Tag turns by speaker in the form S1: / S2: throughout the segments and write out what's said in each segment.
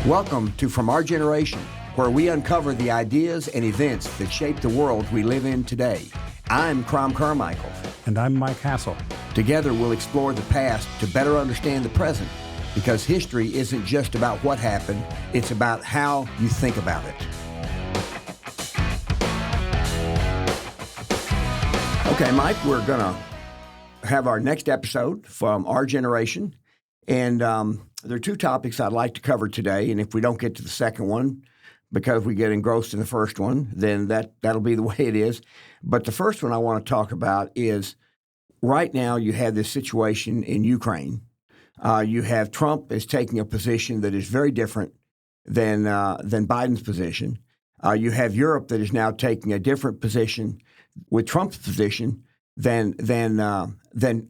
S1: Welcome to From Our Generation, where we uncover the ideas and events that shape the world we live in today. I'm Crom Carmichael.
S2: And I'm Mike Hassel.
S1: Together we'll explore the past to better understand the present, because history isn't just about what happened, it's about how you think about it. Okay, Mike, we're going to have our next episode from Our Generation, and there are two topics I'd like to cover today, and if we don't get to the second one, because we get engrossed in the first one, then that'll be the way it is. But the first one I want to talk about is right now you have this situation in Ukraine. You have Trump is taking a position that is very different than Biden's position. You have Europe that is now taking a different position with Trump's position than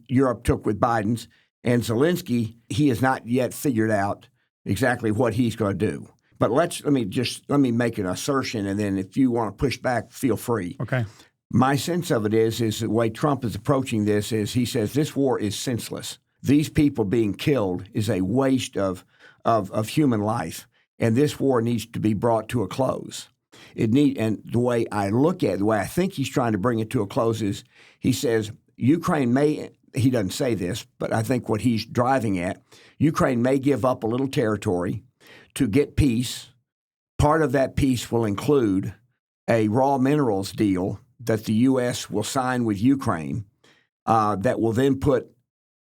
S1: Europe took with Biden's. And Zelensky, he has not yet figured out exactly what he's going to do. But let me make an assertion, and then if you want to push back, feel free.
S2: Okay.
S1: My sense of it is the way Trump is approaching this is he says this war is senseless. These people being killed is a waste of human life, and this war needs to be brought to a close. And the way I look at it, the way I think he's trying to bring it to a close is he says Ukraine may. He doesn't say this, but I think what he's driving at, Ukraine may give up a little territory to get peace. Part of that peace will include a raw minerals deal that the U.S. will sign with Ukraine that will then put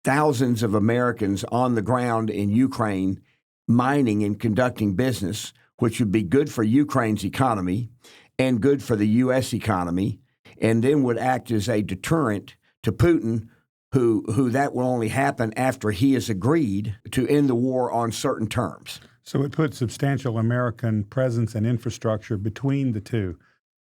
S1: thousands of Americans on the ground in Ukraine mining and conducting business, which would be good for Ukraine's economy and good for the U.S. economy, and then would act as a deterrent to Putin, who that will only happen after he has agreed to end the war on certain terms.
S2: So it puts substantial American presence and infrastructure between the two,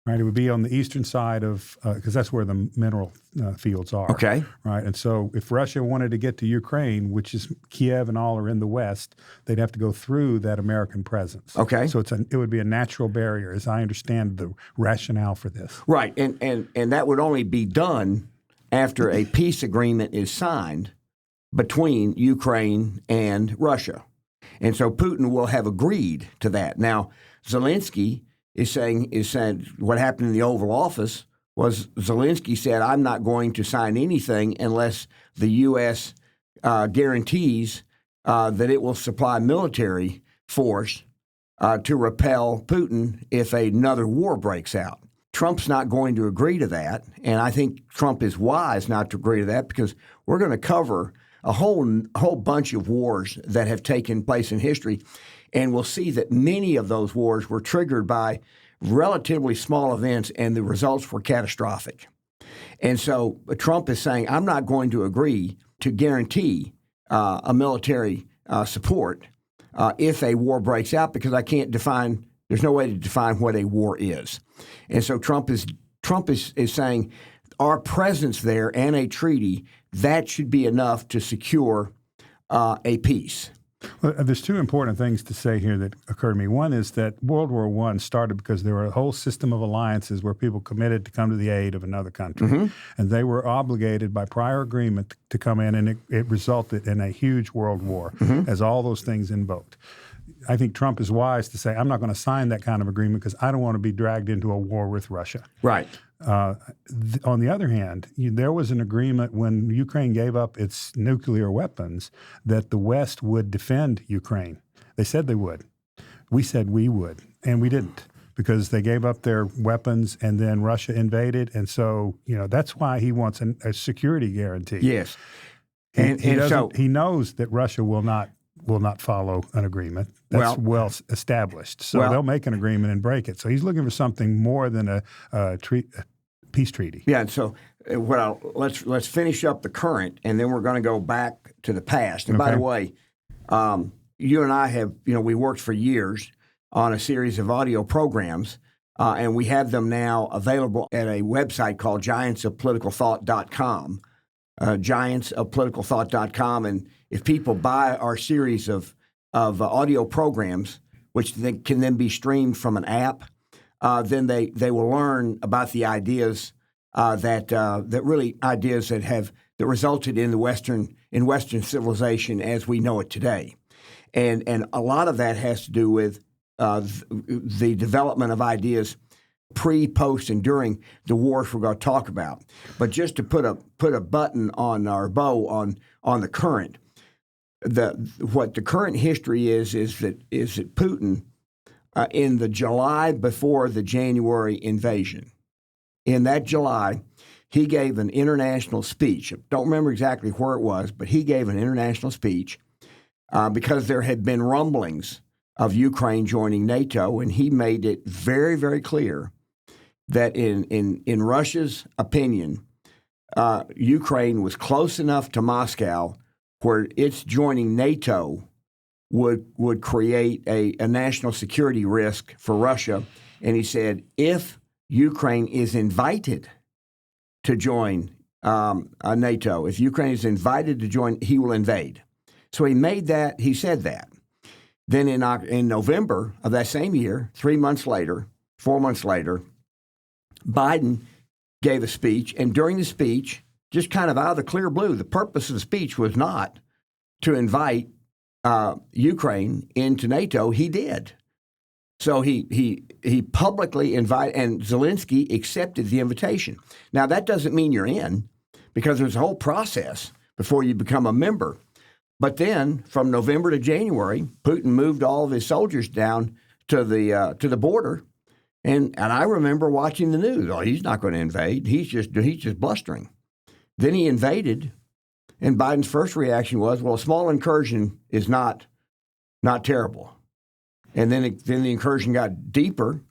S2: right? It would be on the eastern side of, because that's where the mineral fields are. Okay. Right. And so if Russia wanted to get to Ukraine, which is Kiev and all are in the west, they'd have to go through that American presence. Okay. So it would be a natural barrier, as I understand the rationale for this.
S1: Right. And that would only be done after a peace agreement is signed between Ukraine and Russia. And so Putin will have agreed to that. Now, Zelensky is saying what happened in the Oval Office was Zelensky said, I'm not going to sign anything unless the U.S. Guarantees that it will supply military force to repel Putin if another war breaks out. Trump's not going to agree to that, and I think Trump is wise not to agree to that because we're going to cover a whole bunch of wars that have taken place in history, and we'll see that many of those wars were triggered by relatively small events, and the results were catastrophic. And so Trump is saying, I'm not going to agree to guarantee a military support if a war breaks out because I can't define. There's no way to define what a war is. And so Trump is saying our presence there and a treaty, that should be enough to secure a peace.
S2: Well, there's two important things to say here that occur to me. One is that World War I started because there were a whole system of alliances where people committed to come to the aid of another country. Mm-hmm. And they were obligated by prior agreement to come in, and it resulted in a huge world war, mm-hmm. as all those things invoked. I think Trump is wise to say, I'm not going to sign that kind of agreement because I don't want to be dragged into a war with Russia. Right. On the other hand, there was an agreement when Ukraine gave up its nuclear weapons that the West would defend Ukraine. They said they would. We said we would, and we didn't because they gave up their weapons and then Russia invaded. And so, that's why he wants a security guarantee. Yes. And he knows that Russia will not follow an agreement. That's well established. So they'll make an agreement and break it. So he's looking for something more than a peace treaty. Yeah, and so let's finish up the current, and then we're going to go back to the past. And by the way, you and I have, we worked for years on a series of audio programs, and we have them now available at a website called giantsofpoliticalthought.com. Giantsofpoliticalthought.com, and if people buy our series of audio programs, which they can then be streamed from an app, then they will learn about the ideas that really ideas that resulted in Western civilization as we know it today.
S1: And a lot of that has to do with the development of ideas pre, post, and during the wars we're going to talk about. But just to put a button on our bow on the current, what the current history is that Putin, in the July before the January invasion, in that July, he gave an international speech. I don't remember exactly where it was, but he gave an international speech because there had been rumblings of Ukraine joining NATO, and he made it very, very clear that in Russia's opinion, Ukraine was close enough to Moscow where its joining NATO would create a national security risk for Russia. And he said, if Ukraine is invited to join NATO, if Ukraine is invited to join, he will invade. So he said that. Then in November of that same year, 4 months later, Biden gave a speech, and during the speech, just kind of out of the clear blue, the purpose of the speech was not to invite Ukraine into NATO. He did. So he publicly invited, and Zelensky accepted the invitation. Now, that doesn't mean you're in, because there's a whole process before you become a member. But then, from November to January, Putin moved all of his soldiers down to the border, and I remember watching the news. Oh, he's not going to invade. He's just blustering. Then he invaded, and Biden's first reaction was, "Well, a small incursion is not terrible." And then the incursion got deeper,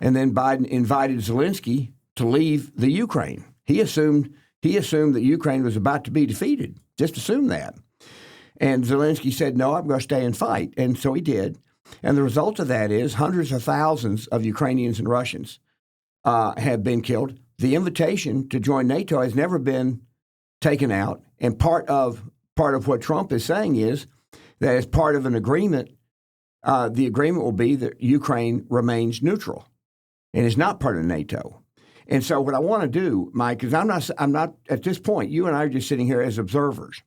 S1: and then Biden invited Zelensky to leave the Ukraine. He assumed that Ukraine was about to be defeated. Just assumed that. And Zelensky said, "No, I'm going to stay and fight." And so he did. And the result of that is hundreds of thousands of Ukrainians and Russians have been killed. The invitation to join NATO has never been taken out. And part of what Trump is saying is that as part of an agreement, the agreement will be that Ukraine remains neutral and is not part of NATO. And so what I want to do, Mike, is I'm not at this point, you and I are just sitting here as observers,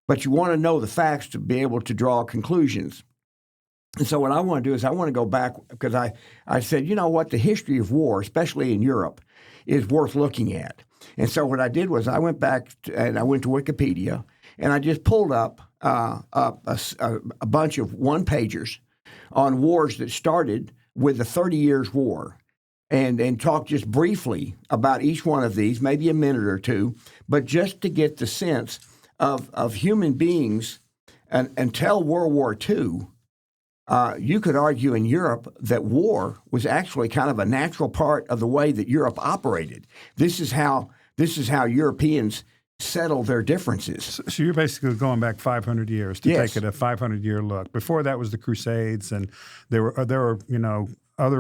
S1: but you want to know the facts to be able to draw conclusions. And so what I want to do is I want to go back, because I said, you know what, the history of war, especially in Europe, is worth looking at. And so what I did was I went back and I went to Wikipedia, and I just pulled up a bunch of one-pagers on wars that started with the 30 Years' War, and talk just briefly about each one of these, maybe a minute or two, but just to get the sense of human beings. And until World War II, you could argue in Europe that war was actually kind of a natural part of the way that Europe operated. This is how Europeans settle their differences.
S2: So you're basically going back 500 years to
S1: Yes.
S2: take it a 500-year look. Before that was the Crusades, and there were other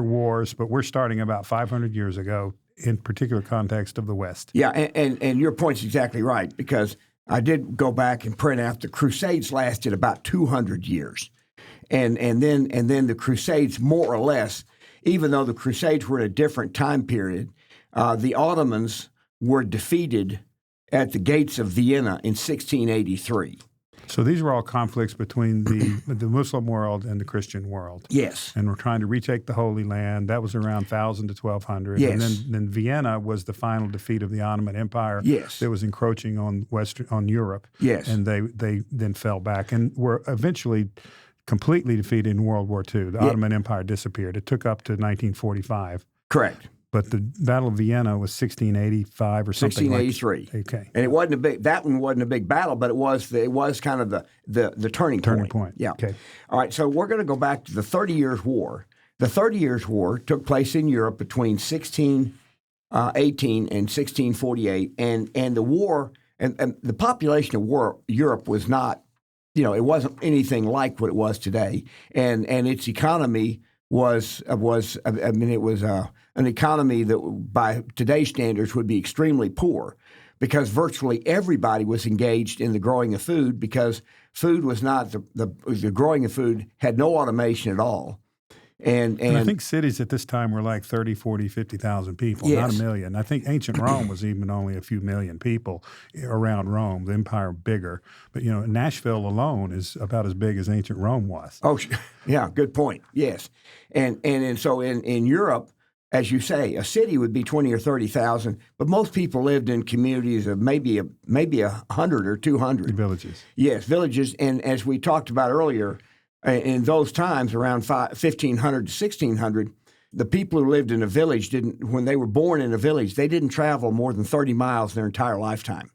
S2: wars, but we're starting about 500 years ago in particular context of the West.
S1: Yeah, and your point's exactly right, because I did go back and print out the Crusades lasted about 200 years. And then the Crusades, more or less, even though the Crusades were in a different time period, the Ottomans were defeated at the gates of Vienna in 1683.
S2: So these were all conflicts between the Muslim world and the Christian world.
S1: Yes.
S2: And we're trying to retake the Holy Land. That was around 1000 to 1200.
S1: Yes.
S2: And then Vienna was the final defeat of the Ottoman Empire.
S1: Yes.
S2: That was encroaching on Europe.
S1: Yes.
S2: And they then fell back and were eventually completely defeated in World War II. The Ottoman Empire disappeared. It took up to 1945.
S1: Correct.
S2: But the Battle of Vienna was 1685 or something
S1: 1683.
S2: Okay.
S1: And that one wasn't a big battle, but it was kind of the turning point.
S2: Turning point.
S1: Yeah.
S2: Okay.
S1: All right, so we're going to go back to the 30 Years' War. The 30 Years' War took place in Europe between 1618 and 1648, and the war and the population of Europe was not, it wasn't anything like what it was today, and its economy was an economy that by today's standards would be extremely poor, because virtually everybody was engaged in the growing of food, because food was not the growing of food had no automation at all. And
S2: I think cities at this time were like 30, 40, 50,000 people,
S1: Yes.
S2: not a million. I think ancient Rome was even only a few million people around Rome, the empire bigger. But, Nashville alone is about as big as ancient Rome was.
S1: Oh, yeah, good point. Yes. And so in Europe, as you say, a city would be 20 or 30,000, but most people lived in communities of maybe 100 or 200.
S2: Villages.
S1: Yes, villages. And as we talked about earlier, in those times, around 1500 to 1600, the people who lived in a village when they were born in a village, they didn't travel more than 30 miles their entire lifetime.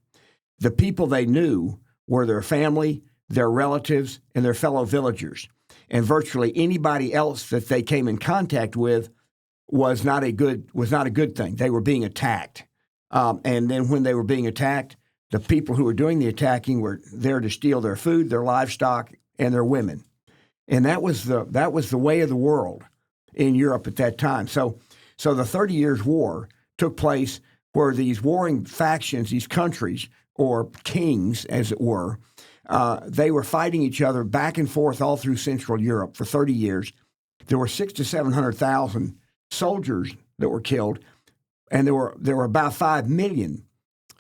S1: The people they knew were their family, their relatives, and their fellow villagers. And virtually anybody else that they came in contact with was not a good thing. They were being attacked. And then when they were being attacked, the people who were doing the attacking were there to steal their food, their livestock, and their women. And that was the way of the world in Europe at that time. So the 30 Years' War took place where these warring factions, these countries, or kings, as it were, they were fighting each other back and forth all through Central Europe for 30 years. There were 600,000 to 700,000 soldiers that were killed, and there were about 5 million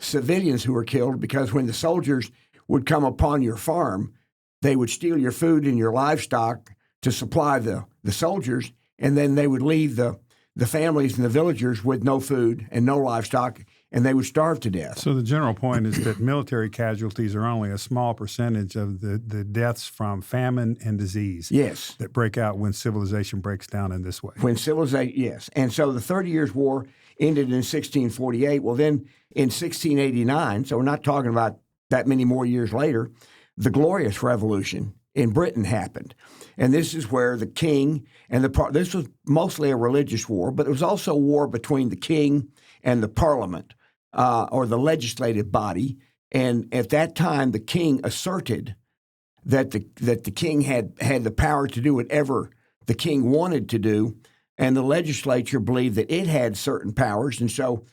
S1: civilians who were killed because when the soldiers would come upon your farm, they would steal your food and your livestock to supply the soldiers, and then they would leave the families and the villagers with no food and no livestock, and they would starve to death.
S2: So the general point is that military casualties are only a small percentage of the deaths from famine and disease.
S1: Yes.
S2: That break out when civilization breaks down in this way.
S1: Yes. And so the 30 Years' War ended in 1648. Well, then in 1689, so we're not talking about that many more years later, the Glorious Revolution in Britain happened. And this is where the king and this was mostly a religious war, but it was also a war between the king and the parliament, or the legislative body. And at that time, the king asserted that the king had the power to do whatever the king wanted to do, and the legislature believed that it had certain powers. And so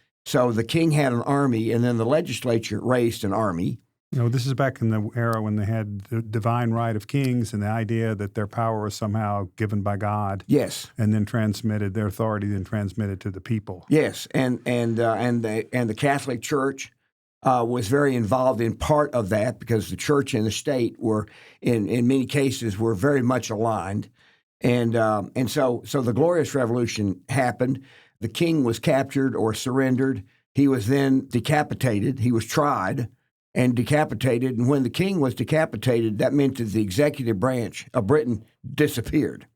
S1: the king had an army, and then the legislature raised an army.
S2: This is back in the era when they had the divine right of kings and the idea that their power was somehow given by God.
S1: Yes,
S2: and then transmitted their authority, then transmitted to the people.
S1: Yes, and the Catholic Church was very involved in part of that because the church and the state were in many cases were very much aligned, and so the Glorious Revolution happened. The king was captured or surrendered. He was then decapitated. He was tried and decapitated. And when the king was decapitated, that meant that the executive branch of Britain disappeared.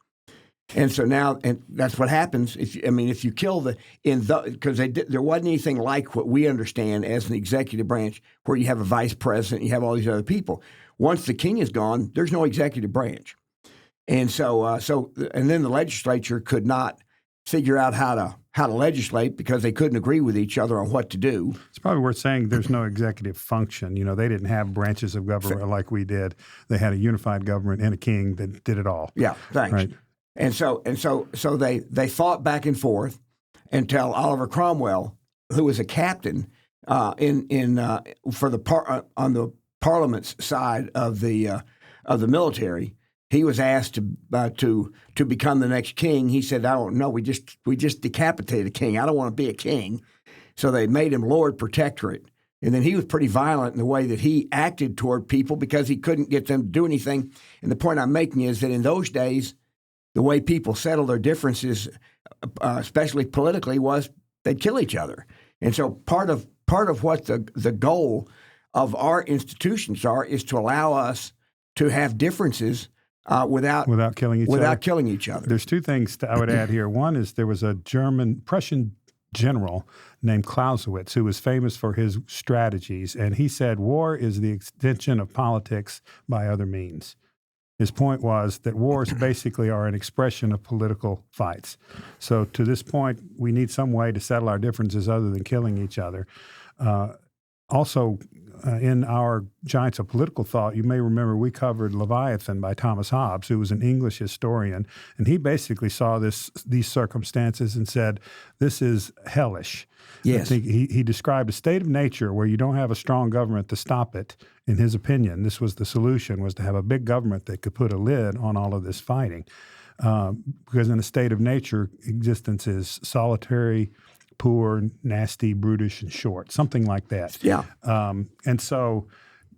S1: And so now, and that's what happens if you kill because there wasn't anything like what we understand as an executive branch, where you have a vice president, you have all these other people. Once the king is gone, there's no executive branch, and and then the legislature could not figure out how to legislate because they couldn't agree with each other on what to do.
S2: It's probably worth saying there's no executive function. They didn't have branches of government like we did. They had a unified government and a king that did it all.
S1: Yeah, thanks.
S2: Right.
S1: And so they fought back and forth until Oliver Cromwell, who was a captain on the Parliament's side of the military, he was asked to become the next king. He said, "I don't know. We just decapitated a king. I don't want to be a king." So they made him Lord Protectorate. And then he was pretty violent in the way that he acted toward people because he couldn't get them to do anything. And the point I'm making is that in those days, the way people settled their differences, especially politically, was they'd kill each other. And so part of what the goal of our institutions is to allow us to have differences without killing each other.
S2: There's two things I would add here. One is there was a Prussian general named Clausewitz who was famous for his strategies, and he said war is the extension of politics by other means. His point was that wars basically are an expression of political fights. So to this point, we need some way to settle our differences other than killing each other. Also, in our Giants of Political Thought, you may remember we covered Leviathan by Thomas Hobbes, who was an English historian, and he basically saw these circumstances and said, this is hellish.
S1: Yes.
S2: I think he described a state of nature where you don't have a strong government to stop it. In his opinion, this was the solution, was to have a big government that could put a lid on all of this fighting. Because in a state of nature, existence is solitary, poor, nasty, brutish, and short, something like that.
S1: Yeah.
S2: And so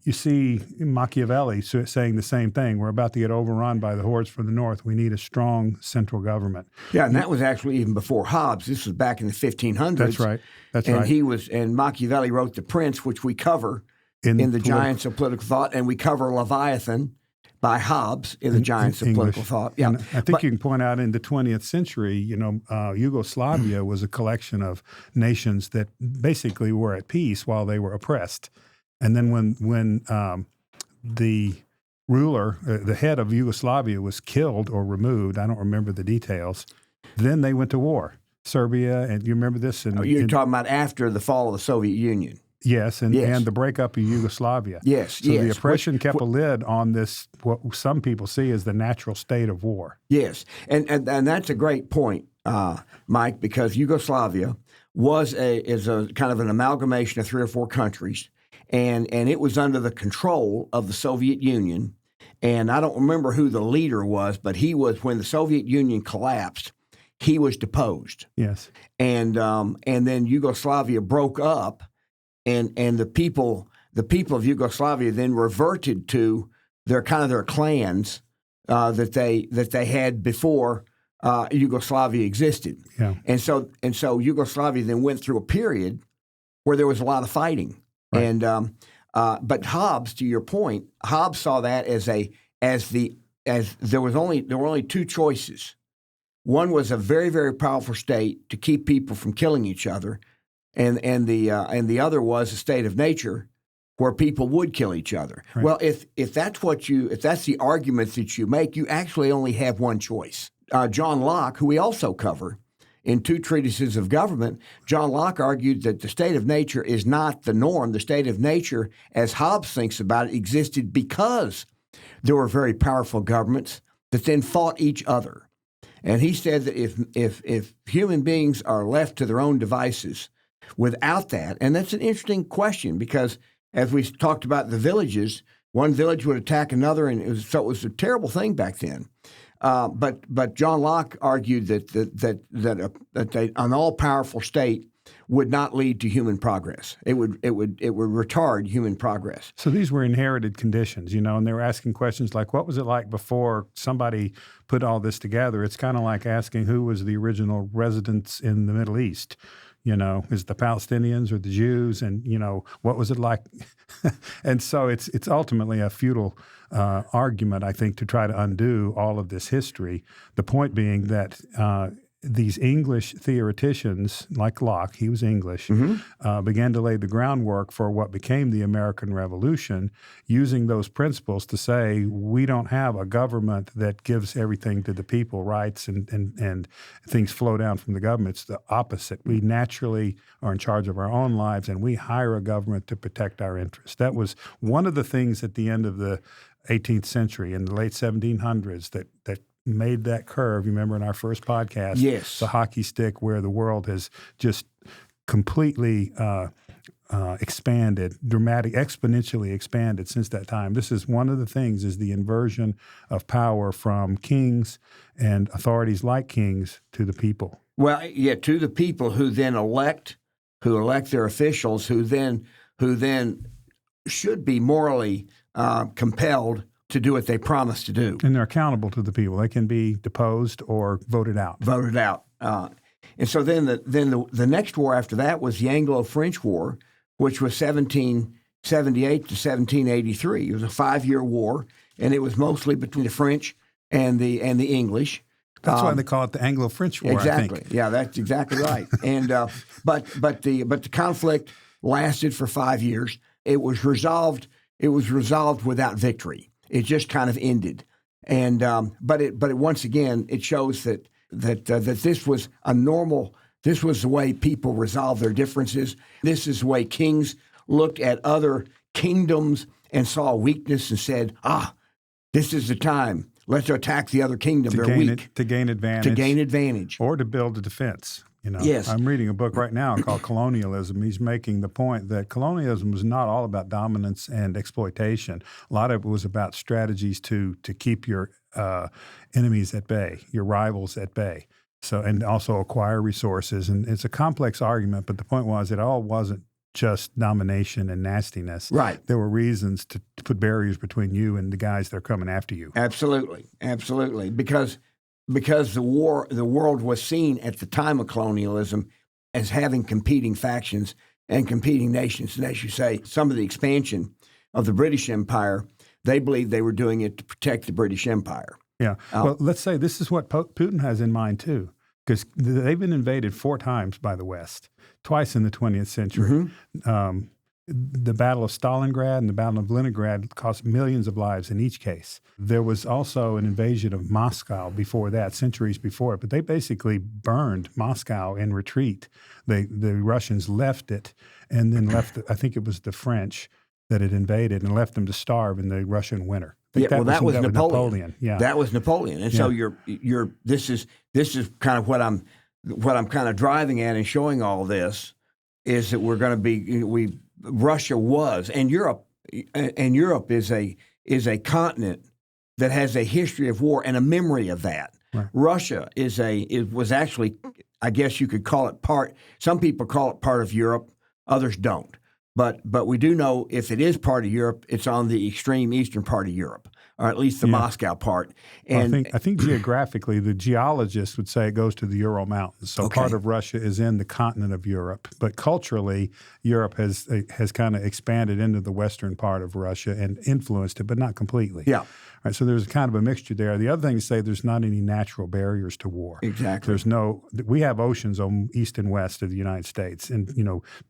S2: you see Machiavelli saying the same thing. We're about to get overrun by the hordes from the north. We need a strong central government.
S1: Yeah, and that was actually even before Hobbes. This was back in the 1500s.
S2: That's right. That's
S1: and
S2: right.
S1: And Machiavelli wrote The Prince, which we cover in the Giants of Political Thought, and we cover Leviathan by Hobbes in the Giants of Political Thought. Yeah,
S2: and I think you can point out in the 20th century, Yugoslavia was a collection of nations that basically were at peace while they were oppressed. And then when the ruler, the head of Yugoslavia, was killed or removed, I don't remember the details, then they went to war. Serbia, and you remember this?
S1: You're talking about after the fall of the Soviet Union.
S2: Yes, and the breakup of Yugoslavia.
S1: Yes,
S2: so the oppression kept a lid on this, what some people see as the natural state of war.
S1: Yes, and that's a great point, Mike, because Yugoslavia is a kind of an amalgamation of 3 or 4 countries, and it was under the control of the Soviet Union. And I don't remember who the leader was, but he was, when the Soviet Union collapsed, he was deposed.
S2: Yes,
S1: and then Yugoslavia broke up. And the people of Yugoslavia then reverted to their clans that they had before Yugoslavia existed.
S2: Yeah.
S1: And so Yugoslavia then went through a period where there was a lot of fighting.
S2: Right.
S1: And but Hobbes, to your point, Hobbes saw that as there were only 2 choices. One was a very, very powerful state to keep people from killing each other. And the other was a state of nature where people would kill each other. Right. Well, if that's the argument that you make, you actually only have one choice. John Locke, who we also cover in 2 treatises of government, John Locke argued that the state of nature is not the norm. The state of nature, as Hobbes thinks about it, existed because there were very powerful governments that then fought each other. And he said that if human beings are left to their own devices, without that, and that's an interesting question because as we talked about the villages, one village would attack another, and it was a terrible thing back then. But John Locke argued that an all-powerful state would not lead to human progress. It would retard human progress.
S2: So these were inherited conditions, and they were asking questions like, what was it like before somebody put all this together? It's kind of like asking who was the original residents in the Middle East. Is it the Palestinians or the Jews? And, what was it like? And so it's ultimately a futile argument, I think, to try to undo all of this history. The point being that these English theoreticians, like Locke, he was English, began to lay the groundwork for what became the American Revolution, using those principles to say, we don't have a government that gives everything to the people, rights and things flow down from the government. It's the opposite. We naturally are in charge of our own lives, and we hire a government to protect our interests. That was one of the things at the end of the 18th century, in the late 1700s, that made that curve. You remember in our first podcast,
S1: yes,
S2: the hockey stick where the world has just completely expanded, exponentially expanded since that time. This is one of the things, is the inversion of power from kings and authorities like kings to the people.
S1: Well, yeah, to the people who then elect their officials, who then should be morally compelled to do what they promise to do.
S2: And they're accountable to the people. They can be deposed or voted out.
S1: And so then the next war after that was the Anglo-French War, which was 1778 to 1783. It was a 5-year war, and it was mostly between the French and the English.
S2: That's why they call it the Anglo-French War,
S1: exactly.
S2: I think.
S1: Yeah, that's exactly right. And but the conflict lasted for 5 years. It was resolved without victory. It just kind of ended, and but once again it shows that this was a normal. This was the way people resolve their differences. This is the way kings looked at other kingdoms and saw weakness and said, this is the time. Let's attack the other kingdom. They're weak.
S2: To gain advantage.
S1: To gain advantage.
S2: Or to build a defense.
S1: Yes.
S2: I'm reading a book right now called Colonialism. He's making the point that colonialism was not all about dominance and exploitation. A lot of it was about strategies to keep your enemies at bay, your rivals at bay. So, and also acquire resources. And it's a complex argument, but the point was it all wasn't just domination and nastiness.
S1: Right.
S2: There were reasons to put barriers between you and the guys that are coming after you.
S1: Absolutely. Absolutely. Because the world was seen at the time of colonialism as having competing factions and competing nations. And as you say, some of the expansion of the British Empire, they believed they were doing it to protect the British Empire.
S2: Yeah. Well, let's say this is what Putin has in mind, too, because they've been invaded 4 times by the West, twice in the 20th century. Mm-hmm. The Battle of Stalingrad and the Battle of Leningrad cost millions of lives in each case. There was also an invasion of Moscow before that, centuries before it, but they basically burned Moscow in retreat. The Russians left it and then left, I think it was the French that had invaded and left them to starve in the Russian winter.
S1: That was Napoleon.
S2: Yeah,
S1: that was Napoleon. And so this is kind of what I'm kind of driving at and showing all this is that we're going to be Russia was and Europe is a continent that has a history of war and a memory of that. Right. Russia was actually, I guess you could call it part. Some people call it part of Europe, others don't. But we do know if it is part of Europe, it's on the extreme eastern part of Europe, or at least the Moscow part. And
S2: I think geographically, the geologists would say it goes to the Ural Mountains. So part of Russia is in the continent of Europe. But culturally, Europe has kind of expanded into the western part of Russia and influenced it, but not completely.
S1: Yeah.
S2: Right, so there's kind of a mixture there. The other thing to say, there's not any natural barriers to war.
S1: Exactly.
S2: We have oceans on east and west of the United States and,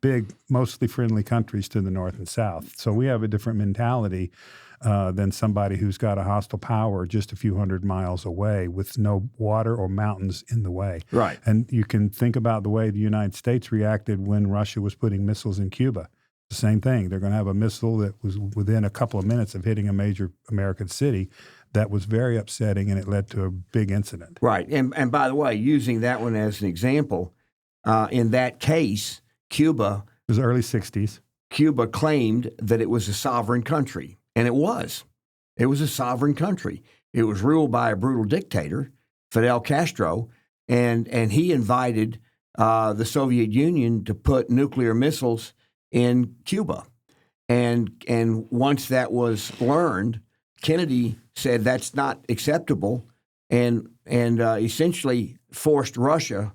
S2: big, mostly friendly countries to the north and south. So we have a different mentality than somebody who's got a hostile power just a few hundred miles away with no water or mountains in the way.
S1: Right.
S2: And you can think about the way the United States reacted when Russia was putting missiles in Cuba. The same thing. They're going to have a missile that was within a couple of minutes of hitting a major American city. That was very upsetting, and it led to a big incident.
S1: Right. And by the way, using that one as an example, in that case, Cuba...
S2: It was the early 60s.
S1: Cuba claimed that it was a sovereign country, and it was. It was a sovereign country. It was ruled by a brutal dictator, Fidel Castro, and he invited the Soviet Union to put nuclear missiles in Cuba. And once that was learned, Kennedy said that's not acceptable and essentially forced Russia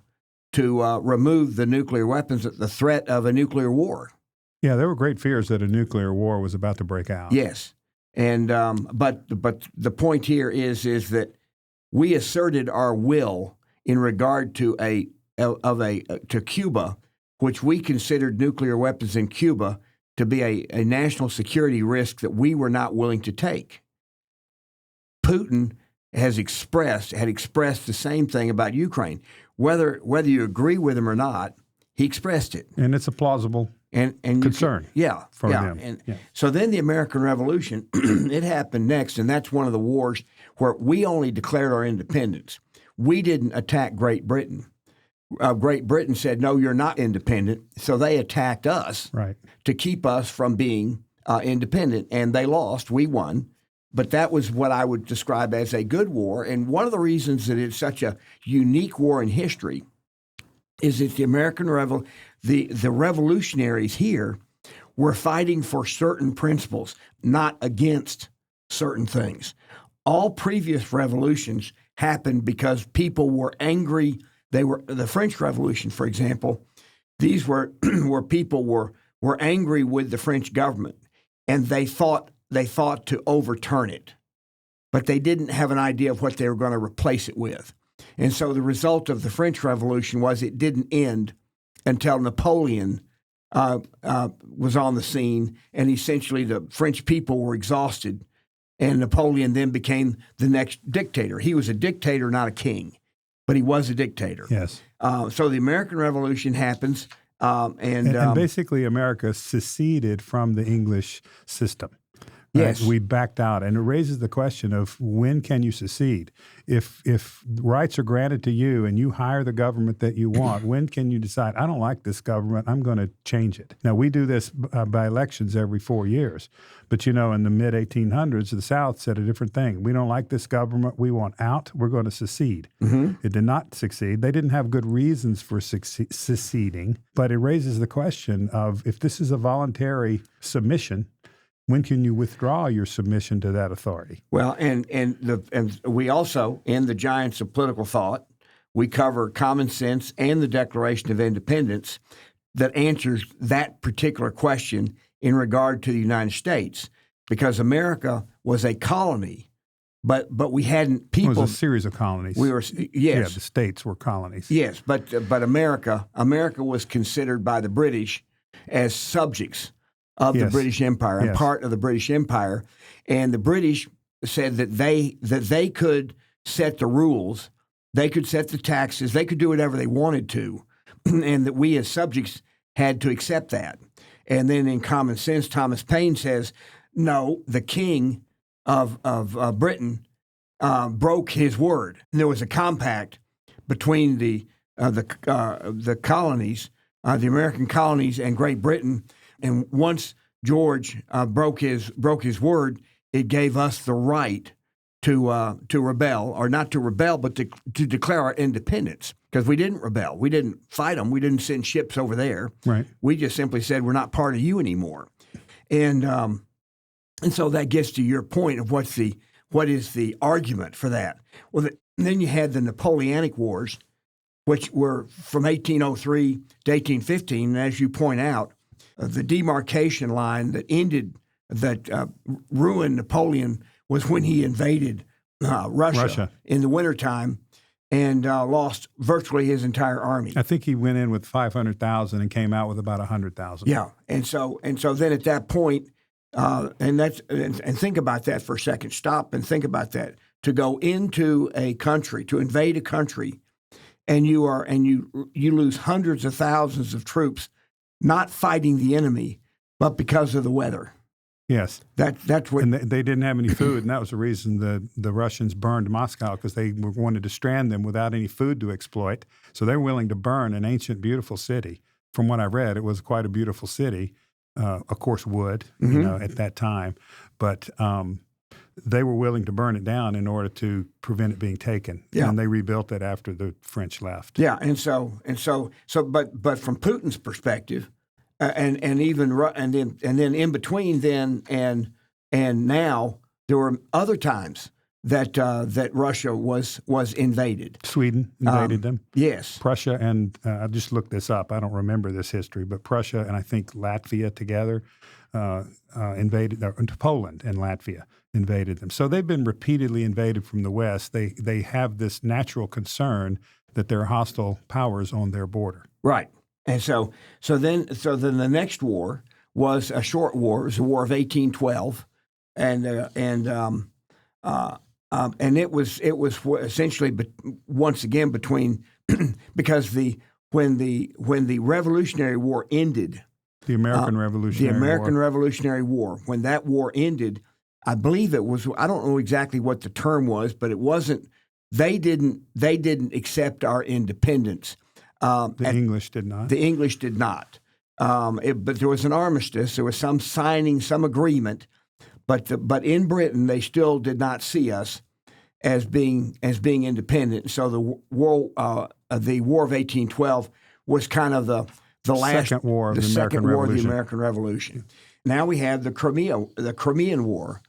S1: to remove the nuclear weapons at the threat of a nuclear war.
S2: Yeah, there were great fears that a nuclear war was about to break out.
S1: Yes. And but the point here is that we asserted our will in regard to to Cuba, which we considered nuclear weapons in Cuba to be a national security risk that we were not willing to take. Putin had expressed the same thing about Ukraine. Whether you agree with him or not, he expressed it.
S2: And it's a plausible concern for them.
S1: So then the American Revolution, it happened next, and that's one of the wars where we only declared our independence. We didn't attack Great Britain. Great Britain said, no, you're not independent, so they attacked us to keep us from being independent, and they lost. We won. But that was what I would describe as a good war. And one of the reasons that it's such a unique war in history is that the American the revolutionaries here were fighting for certain principles, not against certain things. All previous revolutions happened because people were angry. The French Revolution, for example. These were where people were angry with the French government, and they thought to overturn it, but they didn't have an idea of what they were going to replace it with. And so the result of the French Revolution was it didn't end until Napoleon was on the scene, and essentially the French people were exhausted, and Napoleon then became the next dictator. He was a dictator, not a king, but he was a dictator.
S2: Yes.
S1: So the American Revolution happens.
S2: And basically, America seceded from the English system. Right?
S1: Yes.
S2: We backed out. And it raises the question of when can you secede? If rights are granted to you and you hire the government that you want, when can you decide, I don't like this government, I'm going to change it? Now, we do this by elections every 4 years. But, in the mid-1800s, the South said a different thing. We don't like this government. We want out. We're going to secede. Mm-hmm. It did not succeed. They didn't have good reasons for seceding. But it raises the question of if this is a voluntary submission, when can you withdraw your submission to that authority?
S1: Well, and we also, in the Giants of Political Thought, we cover common sense and the Declaration of Independence that answers that particular question in regard to the United States, because America was a colony, but we hadn't people.
S2: It was a series of colonies.
S1: We were
S2: Yeah, the states were colonies.
S1: Yes, but America was considered by the British as subjects of the British Empire and part of the British Empire, and the British said that they could set the rules, they could set the taxes, they could do whatever they wanted to, and that we as subjects had to accept that. And then in Common Sense, Thomas Paine says, no, the king of Britain broke his word. And there was a compact between the colonies, the American colonies, and Great Britain. And once George broke his word, it gave us the right to rebel, or not to rebel, but to declare our independence. Because we didn't rebel, we didn't fight them, we didn't send ships over there.
S2: Right.
S1: We just simply said we're not part of you anymore. And so that gets to your point of what is the argument for that. Well, then you had the Napoleonic Wars, which were from 1803 to 1815. And as you point out, the demarcation line that ruined Napoleon was when he invaded Russia in the wintertime and lost virtually his entire army.
S2: I think he went in with 500,000 and came out with about 100,000.
S1: Yeah, and so then at that point, and think about that for a second. Stop and think about that. To go into a country, to invade a country, and you lose hundreds of thousands of troops, not fighting the enemy, but because of the weather.
S2: Yes.
S1: That's what.
S2: And they didn't have any food, and that was the reason the Russians burned Moscow, because they wanted to strand them without any food to exploit. So they were willing to burn an ancient, beautiful city. From what I read, it was quite a beautiful city. Of course, wood, at that time. But they were willing to burn it down in order to prevent it being taken. Yeah. And they rebuilt it after the French left.
S1: Yeah, but from Putin's perspective, and then in between then and now, there were other times that Russia was invaded.
S2: Sweden invaded them.
S1: Yes.
S2: Prussia and I just looked this up. I don't remember this history, but Prussia and I think Latvia together invaded Poland, and Latvia invaded them. So they've been repeatedly invaded from the West. They have this natural concern that there are hostile powers on their border.
S1: Right. And so then the next war was a short war. It was the War of 1812, and it was essentially once again between because when the Revolutionary War ended,
S2: the American
S1: Revolutionary War, when that war ended, I believe it was, I don't know exactly what the term was, but it wasn't. They didn't accept our independence.
S2: The English did not.
S1: The English did not. But there was an armistice. There was some signing, some agreement. But in Britain, they still did not see us as being independent. So the War of 1812 was kind of the last
S2: second war of
S1: the American Revolution. Now we have the Crimean War,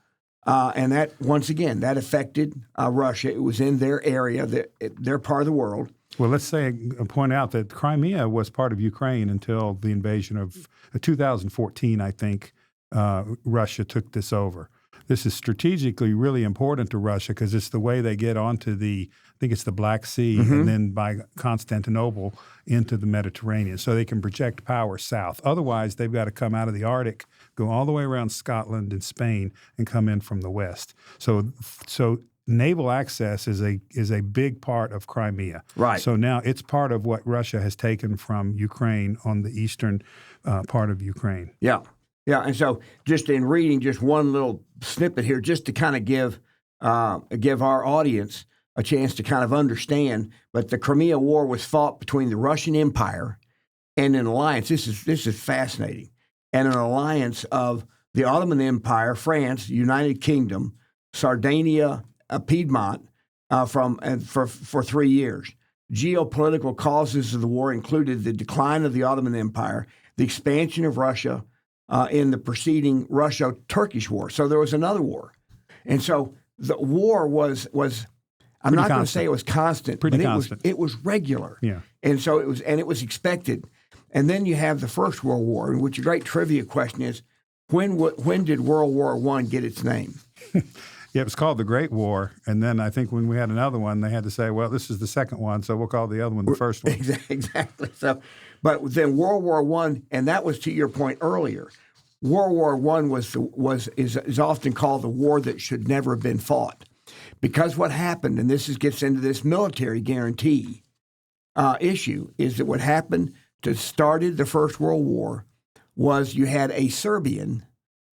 S1: and that once again that affected Russia. It was in their area, their part of the world.
S2: Well, let's point out that Crimea was part of Ukraine until the invasion of 2014, I think. Russia took this over. This is strategically really important to Russia because it's the way they get onto I think it's the Black Sea, and then by Constantinople into the Mediterranean. So they can project power south. Otherwise, they've got to come out of the Arctic, go all the way around Scotland and Spain, and come in from the west. So naval access is a big part of Crimea.
S1: Right.
S2: So now it's part of what Russia has taken from Ukraine on the eastern part of Ukraine.
S1: Yeah. Yeah. And so just in reading just one little snippet here, just to kind of give our audience a chance to kind of understand, but the Crimea War was fought between the Russian Empire and an alliance. This is fascinating. And an alliance of the Ottoman Empire, France, United Kingdom, Sardinia, Piedmont, for 3 years. Geopolitical causes of the war included the decline of the Ottoman Empire, the expansion of Russia in the preceding Russo-Turkish War. So there was another war. And so the war was I'm not going to say it was constant, but it was regular.
S2: Yeah.
S1: And so it was expected. And then you have the First World War, in which a great trivia question is, when did World War I get its name?
S2: Yeah, it was called the Great War, and then I think when we had another one, they had to say, well, this is the second one, so we'll call the other one the first one.
S1: Exactly. So, but then World War I, and that was to your point earlier, World War I is often called the war that should never have been fought. Because what happened, and gets into this military guarantee issue, is that what happened to started the First World War was you had a Serbian.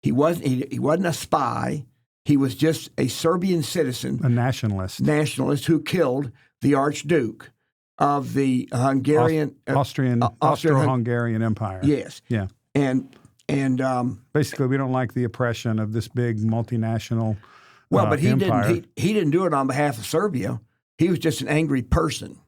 S1: He wasn't a spy. He was just a Serbian citizen,
S2: a nationalist
S1: who killed the Archduke of the Hungarian
S2: Austro-Hungarian Empire.
S1: Yes.
S2: Yeah.
S1: And
S2: basically, we don't like the oppression of this big multinational.
S1: But he
S2: empire.
S1: He didn't do it on behalf of Serbia. He was just an angry person.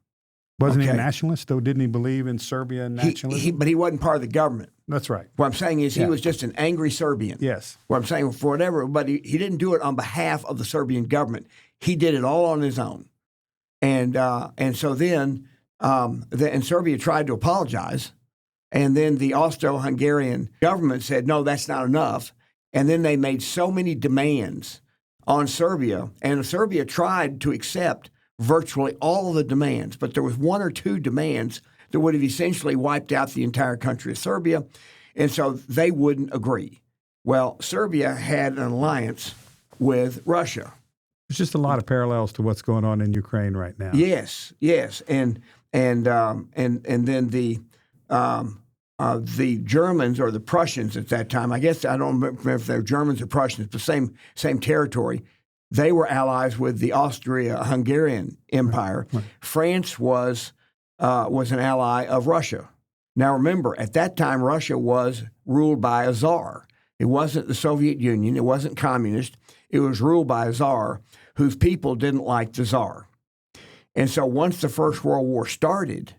S2: Wasn't he a nationalist, though? Didn't he believe in Serbia nationalism?
S1: But he wasn't part of the government.
S2: That's right.
S1: What I'm saying is he was just an angry Serbian.
S2: Yes.
S1: What I'm saying, for whatever, but he didn't do it on behalf of the Serbian government. He did it all on his own. And so then Serbia tried to apologize, and then the Austro-Hungarian government said, no, that's not enough. And then they made so many demands on Serbia, and Serbia tried to accept virtually all of the demands, but there was one or two demands that would have essentially wiped out the entire country of Serbia, and so they wouldn't agree. Well, Serbia had an alliance with Russia.
S2: There's just a lot of parallels to what's going on in Ukraine right now.
S1: Yes, and then the Germans or the Prussians at that time, I guess I don't remember if they were Germans or Prussians, but same territory. They were allies with the Austria-Hungarian Empire. Right. France was an ally of Russia. Now remember, at that time, Russia was ruled by a czar. It wasn't the Soviet Union. It wasn't communist. It was ruled by a czar whose people didn't like the czar. And so once the First World War started,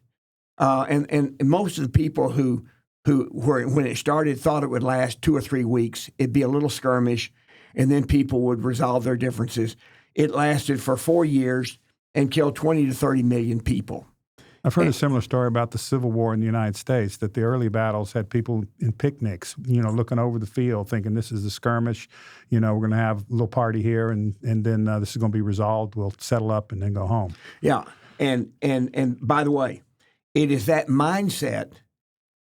S1: and most of the people who were, when it started, thought it would last 2 or 3 weeks. It'd be a little skirmish, and then people would resolve their differences. It lasted for 4 years and killed 20 to 30 million people.
S2: I've heard a similar story about the Civil War in the United States, that the early battles had people in picnics, looking over the field, thinking this is a skirmish. We're going to have a little party here, and then this is going to be resolved. We'll settle up and then go home.
S1: Yeah, and by the way, it is that mindset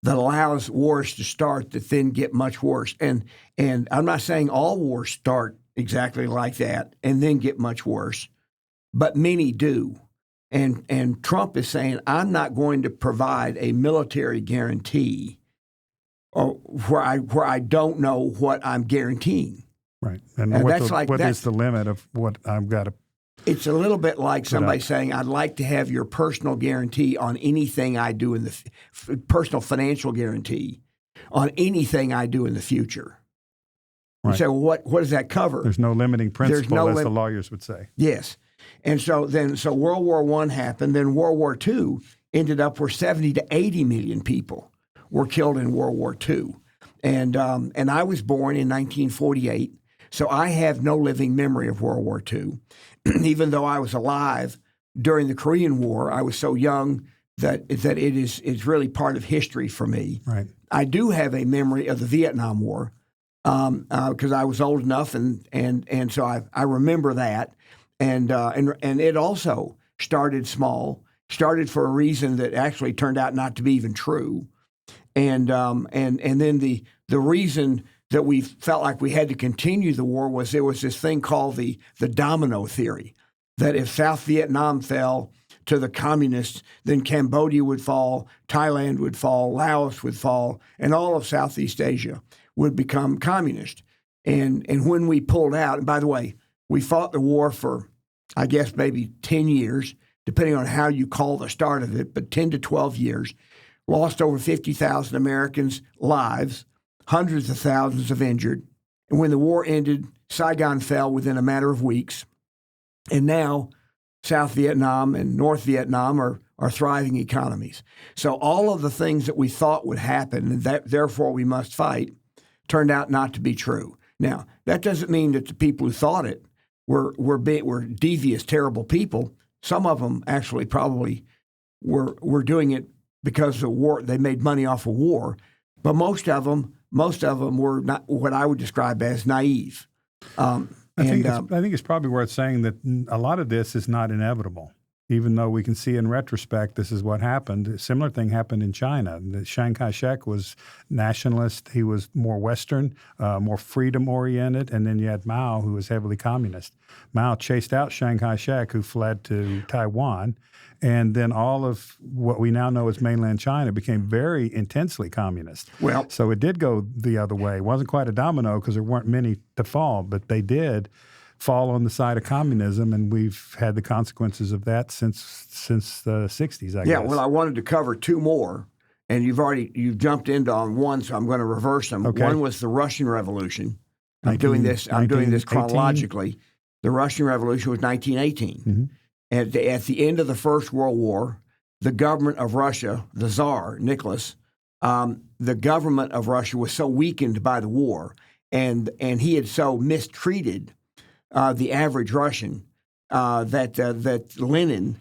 S1: that allows wars to start that then get much worse. And I'm not saying all wars start exactly like that and then get much worse, but many do. And Trump is saying, I'm not going to provide a military guarantee where I don't know what I'm guaranteeing.
S2: Right. And what is the limit of what I've got to?
S1: It's a little bit like somebody saying, I'd like to have your personal guarantee on anything I do in the personal financial guarantee on anything I do in the future. Right. You say, well, what does that cover?
S2: There's no limiting principle, as the lawyers would say.
S1: Yes. And so World War I happened. Then World War II ended up where 70 to 80 million people were killed in World War II. And I was born in 1948, so I have no living memory of World War II. Even though I was alive during the Korean War, I was so young that it's really part of history for me.
S2: Right.
S1: I do have a memory of the Vietnam War because I was old enough, and so I remember that. And it also started small, started for a reason that actually turned out not to be even true. And then the reason that we felt like we had to continue the war was there was this thing called the domino theory, that if South Vietnam fell to the communists, then Cambodia would fall, Thailand would fall, Laos would fall, and all of Southeast Asia would become communist. And when we pulled out, and by the way, we fought the war for, I guess, maybe 10 years, depending on how you call the start of it, but 10 to 12 years, lost over 50,000 Americans' lives, hundreds of thousands of injured. And when the war ended, Saigon fell within a matter of weeks. And now South Vietnam and North Vietnam are thriving economies. So all of the things that we thought would happen, and that therefore we must fight, turned out not to be true. Now, that doesn't mean that the people who thought it were devious, terrible people. Some of them actually probably were doing it because of the war. They made money off of war. But most of them were not what I would describe as naive.
S2: I think it's probably worth saying that a lot of this is not inevitable, even though we can see in retrospect this is what happened. A similar thing happened in China. Chiang Kai-shek was nationalist. He was more Western, more freedom-oriented. And then you had Mao, who was heavily communist. Mao chased out Chiang Kai-shek, who fled to Taiwan. And then all of what we now know as mainland China became very intensely communist.
S1: Well,
S2: so it did go the other way. It wasn't quite a domino because there weren't many to fall, but they did fall on the side of communism, and we've had the consequences of that since the 60s, I guess.
S1: Yeah, well, I wanted to cover two more, and you've jumped into on one, so I'm going to reverse them.
S2: Okay.
S1: One was the Russian Revolution. I'm doing this chronologically. The Russian Revolution was 1918.
S2: Mm-hmm.
S1: At the end of the First World War, the government of Russia, the Tsar, Nicholas, the government of Russia was so weakened by the war, and he had so mistreated the average Russian that Lenin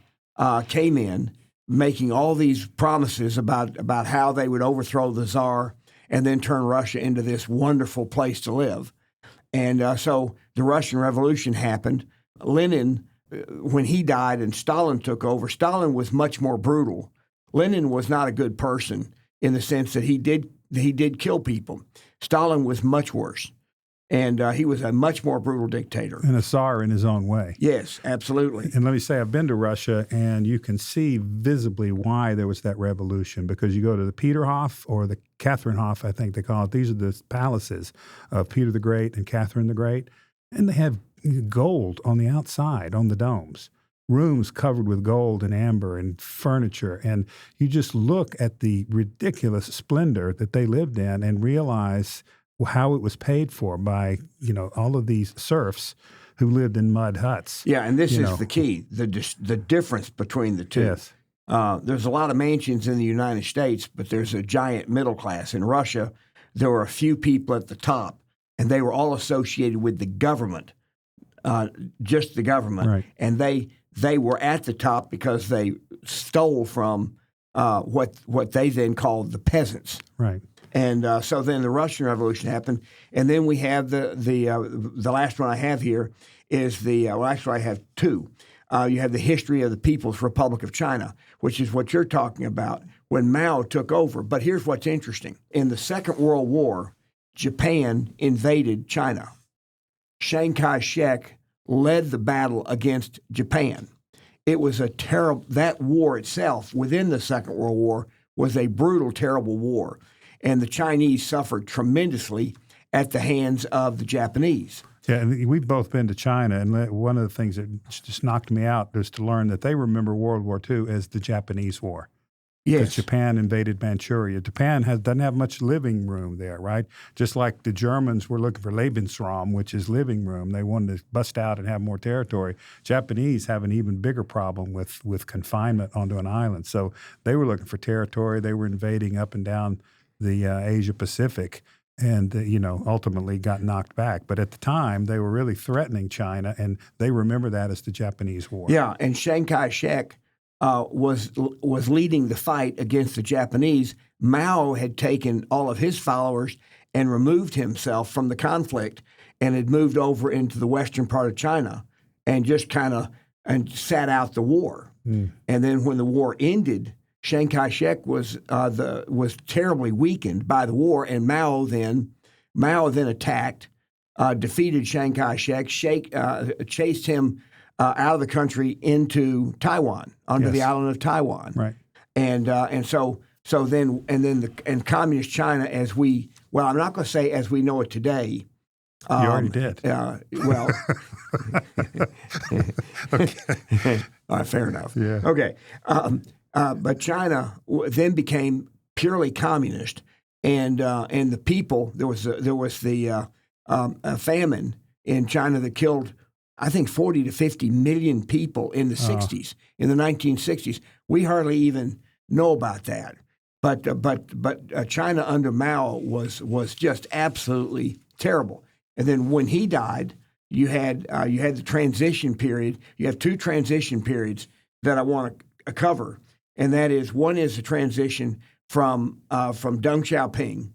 S1: came in making all these promises about how they would overthrow the Tsar and then turn Russia into this wonderful place to live. And so the Russian Revolution happened. Lenin, when he died and Stalin took over, Stalin was much more brutal. Lenin was not a good person in the sense that he did kill people. Stalin was much worse. And he was a much more brutal dictator.
S2: And a Tsar in his own way.
S1: Yes, absolutely.
S2: And let me say, I've been to Russia, and you can see visibly why there was that revolution, because you go to the Peterhof or the Catherinehof, I think they call it. These are the palaces of Peter the Great and Catherine the Great. And they have gold on the outside, on the domes. Rooms covered with gold and amber and furniture. And you just look at the ridiculous splendor that they lived in and realize how it was paid for by, all of these serfs who lived in mud huts.
S1: Yeah, and this is the key, the difference between the two.
S2: Yes.
S1: There's a lot of mansions in the United States, but there's a giant middle class. In Russia, there were a few people at the top, and they were all associated with the government, just the government.
S2: Right.
S1: And they were at the top because they stole from what they then called the peasants.
S2: Right.
S1: And so then the Russian Revolution happened, and then we have the last one I have here is actually I have two. You have the history of the People's Republic of China, which is what you're talking about when Mao took over. But here's what's interesting: in the Second World War, Japan invaded China. Chiang Kai-shek led the battle against Japan. It was that war itself within the Second World War was a brutal, terrible war. And the Chinese suffered tremendously at the hands of the Japanese.
S2: Yeah, and we've both been to China, and one of the things that just knocked me out was to learn that they remember World War II as the Japanese War.
S1: Yes.
S2: Because Japan invaded Manchuria. Japan doesn't have much living room there, right? Just like the Germans were looking for Lebensraum, which is living room. They wanted to bust out and have more territory. Japanese have an even bigger problem with confinement onto an island. So they were looking for territory. They were invading up and down the Asia Pacific, and ultimately got knocked back. But at the time, they were really threatening China, and they remember that as the Japanese War.
S1: Yeah, and Chiang Kai-shek was leading the fight against the Japanese. Mao had taken all of his followers and removed himself from the conflict, and had moved over into the western part of China, and just and sat out the war. And then when the war ended, Chiang Kai-shek was terribly weakened by the war, and Mao then Mao then attacked, defeated Chiang Kai-shek, chased him out of the country into Taiwan, onto the island of Taiwan.
S2: Right.
S1: And so then communist China, I'm not going to say as we know it today.
S2: You already did.
S1: Well,
S2: Okay.
S1: all right, fair enough.
S2: Yeah.
S1: Okay. But China then became purely communist, and the people, there was a famine in China that killed, I think, 40 to 50 million people in the 60s, in the 1960s. We hardly even know about that. But China under Mao was just absolutely terrible. And then when he died, you had the transition period. You have two transition periods that I want to cover, and that is, one is the transition from Deng Xiaoping,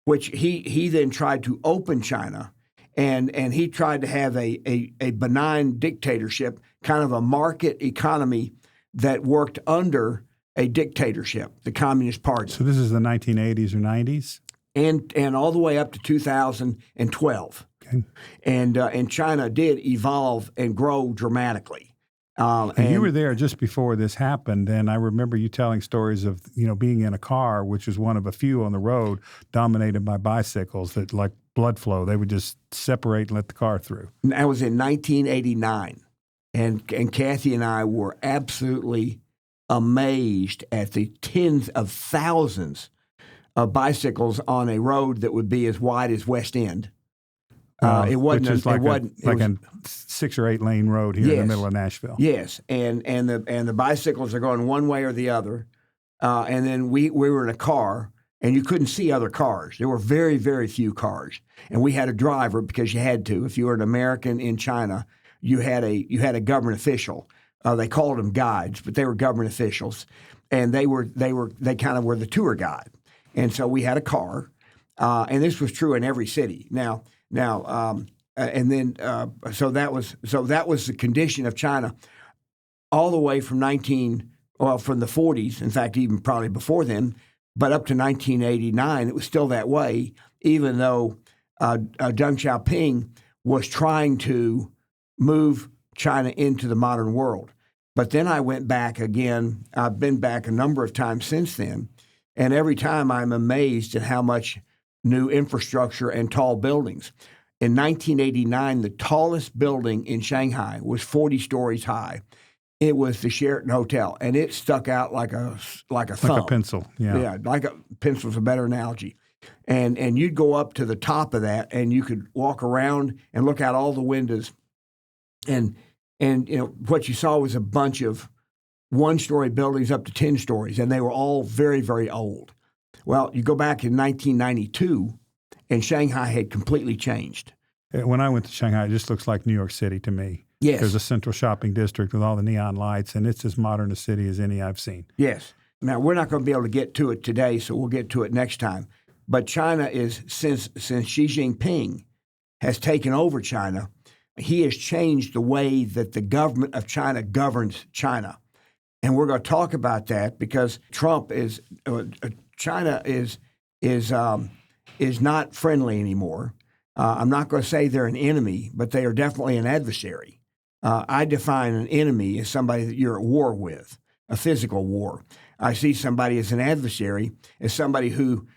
S1: which he then tried to open China, and he tried to have a benign dictatorship, kind of a market economy that worked under a dictatorship, the Communist Party.
S2: So this is the 1980s or 90s?
S1: And all the way up to 2012.
S2: Okay.
S1: And China did evolve and grow dramatically.
S2: And you were there just before this happened, and I remember you telling stories of being in a car, which was one of a few on the road, dominated by bicycles that, like blood flow, they would just separate and let the car through.
S1: That was in 1989, and Kathy and I were absolutely amazed at the tens of thousands of bicycles on a road that would be as wide as West End. It wasn't.
S2: Which is like a 6 or 8 lane road here in the middle of Nashville.
S1: Yes, and the bicycles are going one way or the other, and then we were in a car, and you couldn't see other cars. There were very, very few cars, and we had a driver because you had to. If you were an American in China, you had a government official. They called them guides, but they were government officials, and they kind of were the tour guide. And so we had a car, and this was true in every city. So that was the condition of China all the way from from the 40s, in fact, even probably before then, but up to 1989, it was still that way, even though Deng Xiaoping was trying to move China into the modern world. But then I went back again. I've been back a number of times since then, and every time I'm amazed at how much new infrastructure and tall buildings. In 1989, the tallest building in Shanghai was 40 stories high. It was the Sheraton Hotel, and it stuck out like a thumb.
S2: Like a pencil, yeah.
S1: Yeah, like a pencil's a better analogy. And you'd go up to the top of that, and you could walk around and look out all the windows. And what you saw was a bunch of one-story buildings up to 10 stories, and they were all very, very old. Well, you go back in 1992, and Shanghai had completely changed.
S2: When I went to Shanghai, it just looks like New York City to me.
S1: Yes.
S2: There's a central shopping district with all the neon lights, and it's as modern a city as any I've seen.
S1: Yes. Now, we're not going to be able to get to it today, so we'll get to it next time. But China is, since Xi Jinping has taken over China, he has changed the way that the government of China governs China. And we're going to talk about that because China is not friendly anymore. I'm not going to say they're an enemy, but they are definitely an adversary. I define an enemy as somebody that you're at war with, a physical war. I see somebody as an adversary, as somebody who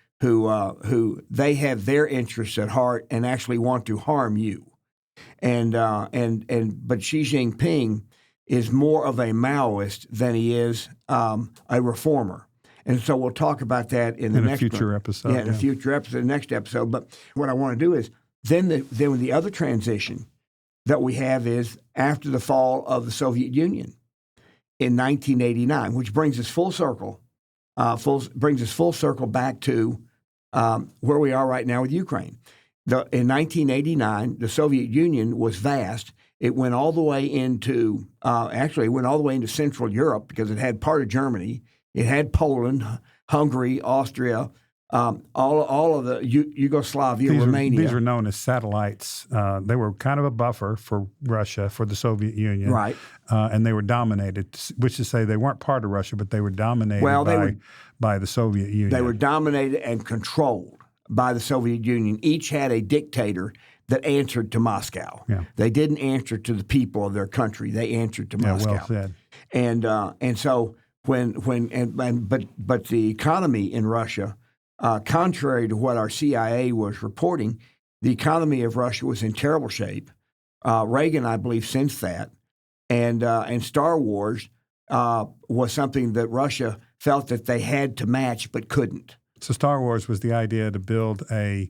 S1: they have their interests at heart and actually want to harm you. But Xi Jinping is more of a Maoist than he is a reformer. And so we'll talk about that in the
S2: future episode.
S1: Yeah, in a future episode, the next episode. But what I want to do is then the other transition that we have is after the fall of the Soviet Union in 1989, which brings us full circle, back to where we are right now with Ukraine. In 1989, the Soviet Union was vast. It went all the way into Central Europe because it had part of Germany. It had Poland, Hungary, Austria, all of the Yugoslavia, Romania.
S2: These were known as satellites. They were kind of a buffer for Russia, for the Soviet Union.
S1: Right.
S2: And they were dominated, which is to say they weren't part of Russia, but they were dominated by the Soviet Union.
S1: They were dominated and controlled by the Soviet Union each had a dictator that answered to Moscow.
S2: Yeah.
S1: They didn't answer to the people of their country. They answered to Moscow.
S2: Well said.
S1: And so but the economy in Russia, contrary to what our CIA was reporting, the economy of Russia was in terrible shape. Reagan, I believe, sensed that, and Star Wars was something that Russia felt that they had to match but couldn't.
S2: So Star Wars was the idea to build a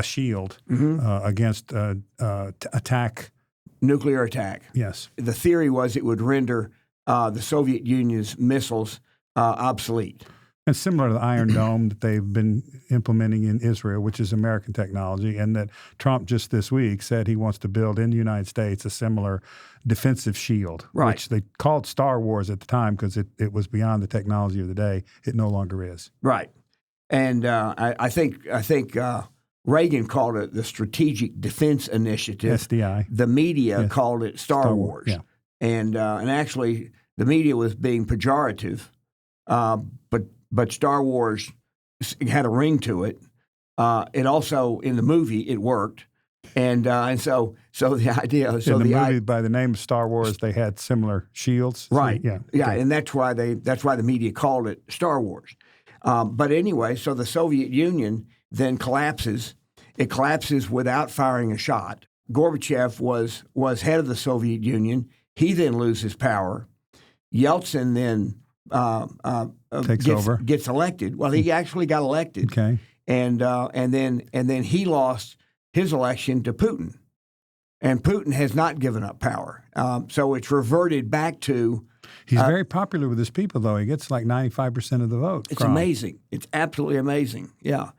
S2: shield against attack.
S1: Nuclear attack.
S2: Yes.
S1: The theory was it would render the Soviet Union's missiles obsolete.
S2: And similar to the Iron Dome that they've been implementing in Israel, which is American technology, and that Trump just this week said he wants to build in the United States a similar defensive shield, which they called Star Wars at the time because it was beyond the technology of the day. It no longer is.
S1: Right. And I think Reagan called it the Strategic Defense Initiative.
S2: SDI.
S1: The media called it Star Wars.
S2: Yeah.
S1: And actually, the media was being pejorative, but Star Wars had a ring to it. It also, in the movie, it worked. And so the idea. So
S2: in the movie, by the name of Star Wars, they had similar shields.
S1: Right.
S2: So,
S1: yeah, and that's why the media called it Star Wars. But anyway, so the Soviet Union then collapses. It collapses without firing a shot. Gorbachev was head of the Soviet Union. He then loses power. Yeltsin then gets elected. Well, he actually got elected.
S2: Okay.
S1: And then he lost his election to Putin. And Putin has not given up power. So it's reverted back to.
S2: He's very popular with his people, though. He gets like 95% of the vote.
S1: It's amazing. It's absolutely amazing. Yeah.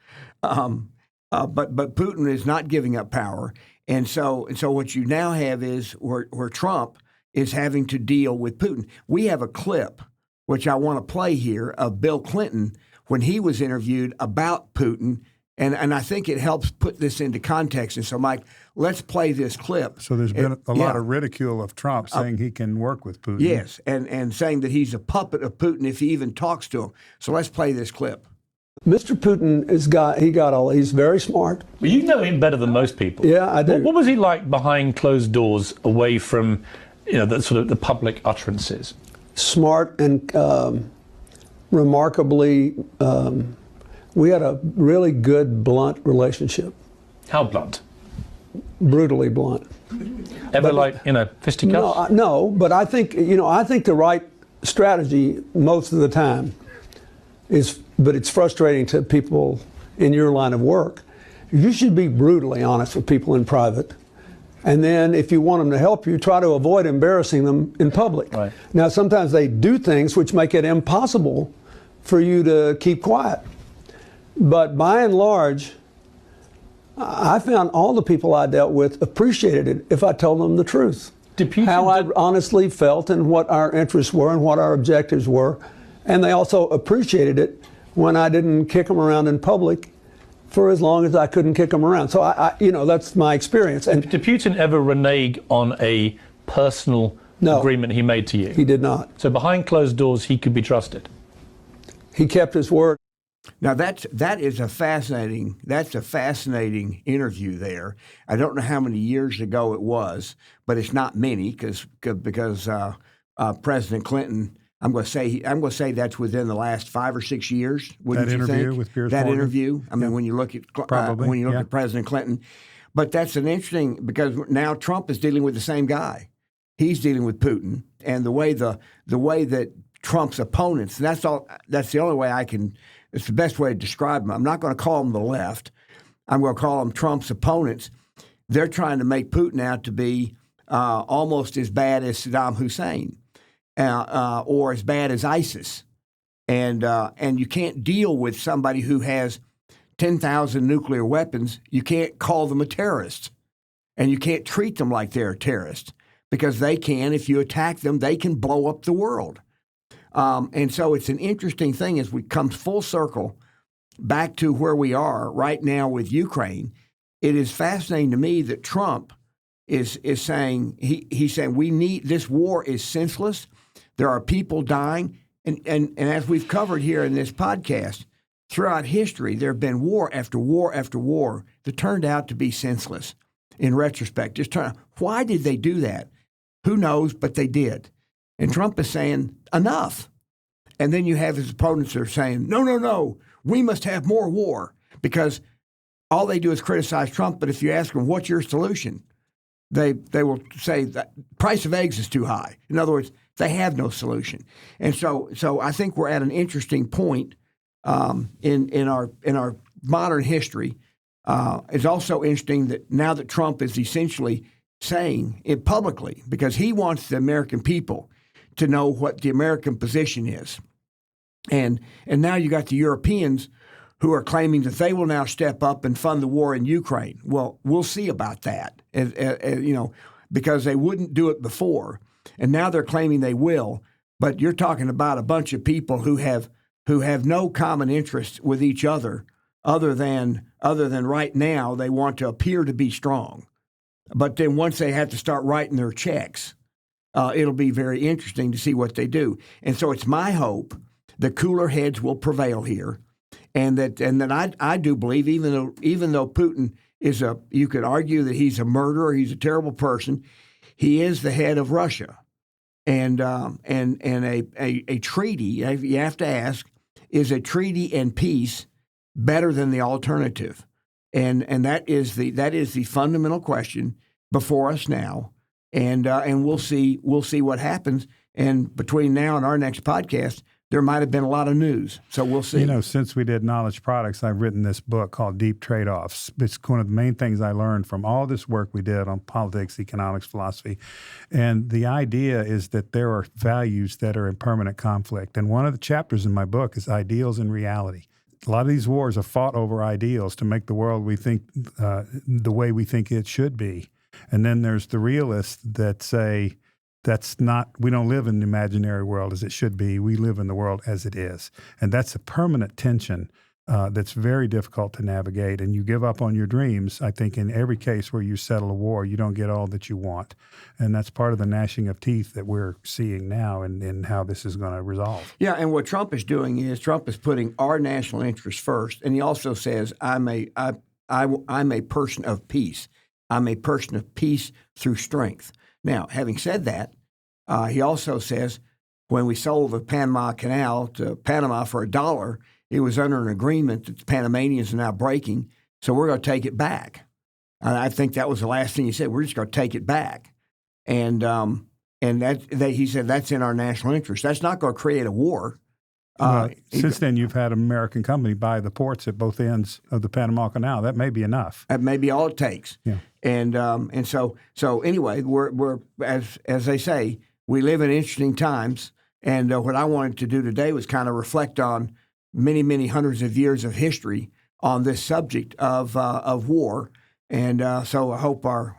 S1: But Putin is not giving up power. And so what you now have is where Trump is having to deal with Putin. We have a clip, which I want to play here, of Bill Clinton when he was interviewed about Putin. And I think it helps put this into context. And so, Mike, let's play this clip.
S2: So there's been a lot of ridicule of Trump saying he can work with Putin.
S1: Yes, and saying that he's a puppet of Putin if he even talks to him. So let's play this clip.
S3: Mr. Putin he's very smart.
S4: Well, you know him better than most people.
S3: Yeah, I do.
S4: What was he like behind closed doors, away from, the sort of the public utterances?
S3: Smart and remarkably, we had a really good, blunt relationship.
S4: How blunt?
S3: Brutally blunt.
S4: Ever fisticuffs?
S3: No, but I think the right strategy most of the time is, but it's frustrating to people in your line of work. You should be brutally honest with people in private. And then if you want them to help you, try to avoid embarrassing them in public.
S4: Right.
S3: Now, sometimes they do things which make it impossible for you to keep quiet. But by and large, I found all the people I dealt with appreciated it if I told them the truth. How I honestly felt and what our interests were and what our objectives were. And they also appreciated it when I didn't kick them around in public for as long as I couldn't kick them around. So, that's my experience. And
S4: did Putin ever renege on a personal agreement he made to you?
S3: He did not.
S4: So behind closed doors, he could be trusted?
S3: He kept his word.
S1: Now that's a fascinating interview there. I don't know how many years ago it was, but it's not many because President Clinton. I'm going to say that's within the last 5 or 6 years. Wouldn't you think?
S2: With Piers
S1: that
S2: Morgan?
S1: interview. I mean, when you look at at President Clinton, but that's an interesting because now Trump is dealing with the same guy. He's dealing with Putin, and the way that Trump's opponents. And that's the only way I can. It's the best way to describe them. I'm not going to call them the left. I'm going to call them Trump's opponents. They're trying to make Putin out to be almost as bad as Saddam Hussein or as bad as ISIS. And you can't deal with somebody who has 10,000 nuclear weapons. You can't call them a terrorist. And you can't treat them like they're a terrorist because if you attack them, they can blow up the world. And so it's an interesting thing as we come full circle back to where we are right now with Ukraine. It is fascinating to me that Trump is saying he's saying this war is senseless. There are people dying, and as we've covered here in this podcast, throughout history, there have been war after war after war that turned out to be senseless in retrospect. Why did they do that? Who knows, but they did. And Trump is saying, enough. And then you have his opponents that are saying, no, we must have more war, because all they do is criticize Trump. But if you ask them, what's your solution? They will say the price of eggs is too high. In other words, they have no solution. And so I think we're at an interesting point in our modern history. It's also interesting that now that Trump is essentially saying it publicly, because he wants the American people to know what the American position is. And now you got the Europeans who are claiming that they will now step up and fund the war in Ukraine. Well, we'll see about that, because they wouldn't do it before, and now they're claiming they will. But you're talking about a bunch of people who have no common interest with each other than right now they want to appear to be strong. But then once they have to start writing their checks, it'll be very interesting to see what they do. And so it's my hope that cooler heads will prevail here. And that I do believe, even though Putin is you could argue that he's a murderer, he's a terrible person, he is the head of Russia, and a treaty. You have to ask, is a treaty and peace better than the alternative? And that is the fundamental question before us now, and we'll see what happens. And between now and our next podcast, there might have been a lot of news, so we'll see.
S2: Since we did Knowledge Products, I've written this book called Deep Trade-Offs. It's one of the main things I learned from all this work we did on politics, economics, philosophy. And the idea is that there are values that are in permanent conflict. And one of the chapters in my book is ideals and reality. A lot of these wars are fought over ideals to make the world we think the way we think it should be. And then there's the realists that say, we don't live in the imaginary world as it should be. We live in the world as it is. And that's a permanent tension that's very difficult to navigate. And you give up on your dreams. I think in every case where you settle a war, you don't get all that you want. And that's part of the gnashing of teeth that we're seeing now and how this is going to resolve.
S1: Yeah, and what Trump is doing is Trump is putting our national interests first. And he also says, I'm a person of peace. I'm a person of peace through strength. Now, having said that, he also says when we sold the Panama Canal to Panama for $1, it was under an agreement that the Panamanians are now breaking, so we're going to take it back. I think that was the last thing he said. We're just going to take it back. And he said that's in our national interest. That's not going to create a war.
S2: Since then, you've had an American company buy the ports at both ends of the Panama Canal. That may be enough.
S1: That may be all it takes.
S2: Yeah.
S1: And so anyway, we're as they say, we live in interesting times. And what I wanted to do today was kind of reflect on many, many hundreds of years of history on this subject of war. And so I hope our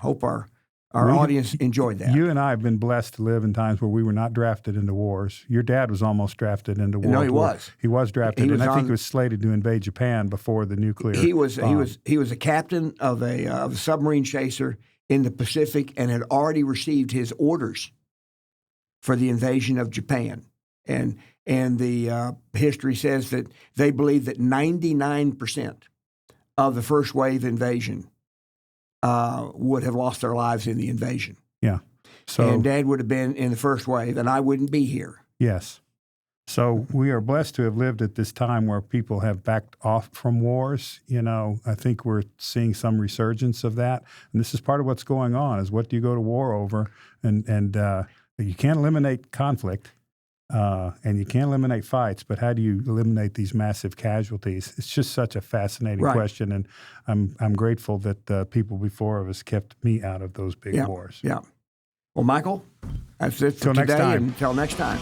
S1: audience enjoyed that.
S2: You and I have been blessed to live in times where we were not drafted into wars. Your dad was almost drafted into war.
S1: No, he was.
S2: He was drafted, and I think he was slated to invade Japan before the nuclear.
S1: He was a captain of a submarine chaser in the Pacific and had already received his orders for the invasion of Japan. And the history says that they believe that 99% of the first wave invasion would have lost their lives in the invasion.
S2: Yeah.
S1: And Dad would have been in the first wave, and I wouldn't be here.
S2: Yes. So we are blessed to have lived at this time where people have backed off from wars. I think we're seeing some resurgence of that. And this is part of what's going on, is what do you go to war over? And you can't eliminate conflict. And you can't eliminate fights, but how do you eliminate these massive casualties? It's just such a fascinating question, and I'm grateful that the people before us kept me out of those big wars.
S1: Yeah. Well, Michael, that's it for today. Until next time.